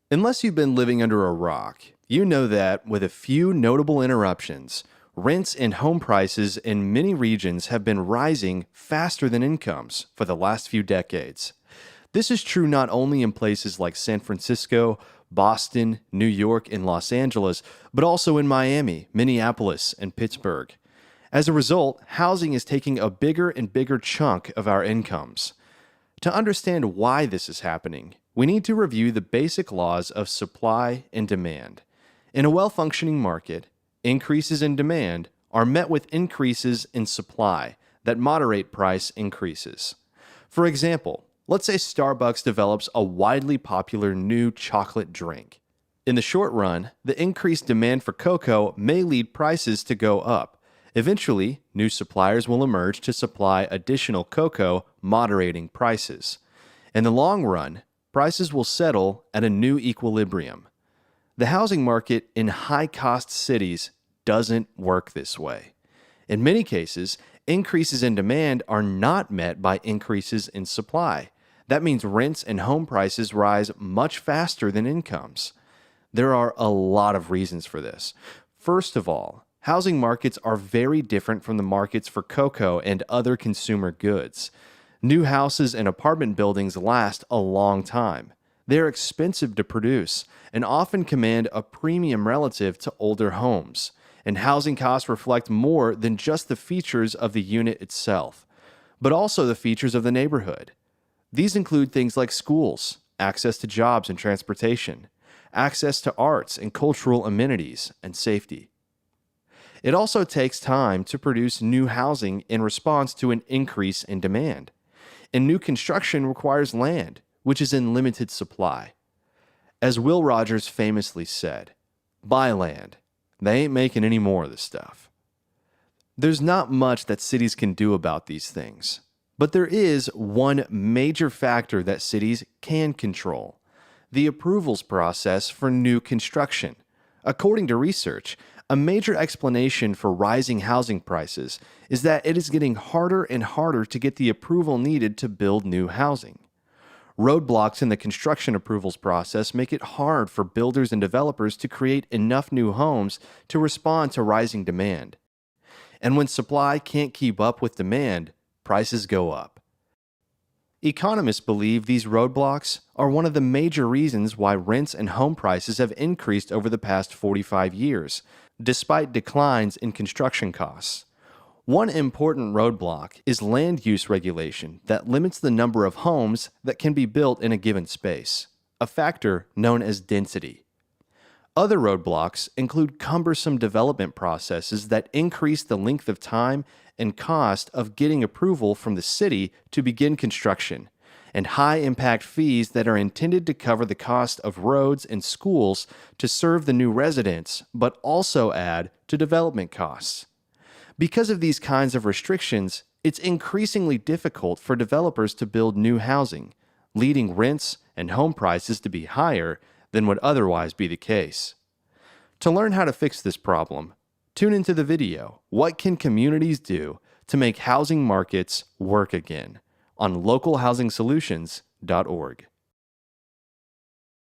Unless you've been living under a rock, you know that, with a few notable interruptions, rents and home prices in many regions have been rising faster than incomes for the last few decades. This is true not only in places like San Francisco, Boston, New York, and Los Angeles, but also in Miami, Minneapolis, and Pittsburgh. As a result, housing is taking a bigger and bigger chunk of our incomes. To understand why this is happening, we need to review the basic laws of supply and demand. In a well-functioning market, increases in demand are met with increases in supply that moderate price increases. For example, let's say Starbucks develops a widely popular new chocolate drink. In the short run, the increased demand for cocoa may lead prices to go up. Eventually, new suppliers will emerge to supply additional cocoa, moderating prices. In the long run, prices will settle at a new equilibrium. The housing market in high-cost cities doesn't work this way. In many cases, increases in demand are not met by increases in supply. That means rents and home prices rise much faster than incomes. There are a lot of reasons for this. First of all, housing markets are very different from the markets for cocoa and other consumer goods. New houses and apartment buildings last a long time. They're expensive to produce and often command a premium relative to older homes. And housing costs reflect more than just the features of the unit itself, but also the features of the neighborhood. These include things like schools, access to jobs and transportation, access to arts and cultural amenities, and safety. It also takes time to produce new housing in response to an increase in demand. And new construction requires land, which is in limited supply. As Will Rogers famously said, "Buy land. They ain't making any more of this stuff." There's not much that cities can do about these things, but there is one major factor that cities can control: the approvals process for new construction. According to research, a major explanation for rising housing prices is that it is getting harder and harder to get the approval needed to build new housing. Roadblocks in the construction approvals process make it hard for builders and developers to create enough new homes to respond to rising demand. And when supply can't keep up with demand, prices go up. Economists believe these roadblocks are one of the major reasons why rents and home prices have increased over the past 45 years, despite declines in construction costs. One important roadblock is land use regulation that limits the number of homes that can be built in a given space, a factor known as density. Other roadblocks include cumbersome development processes that increase the length of time and cost of getting approval from the city to begin construction, and high-impact fees that are intended to cover the cost of roads and schools to serve the new residents, but also add to development costs. Because of these kinds of restrictions, it's increasingly difficult for developers to build new housing, leading rents and home prices to be higher than would otherwise be the case. To learn how to fix this problem, tune into the video, "What Can Communities Do to Make Housing Markets Work Again?" on localhousingsolutions.org.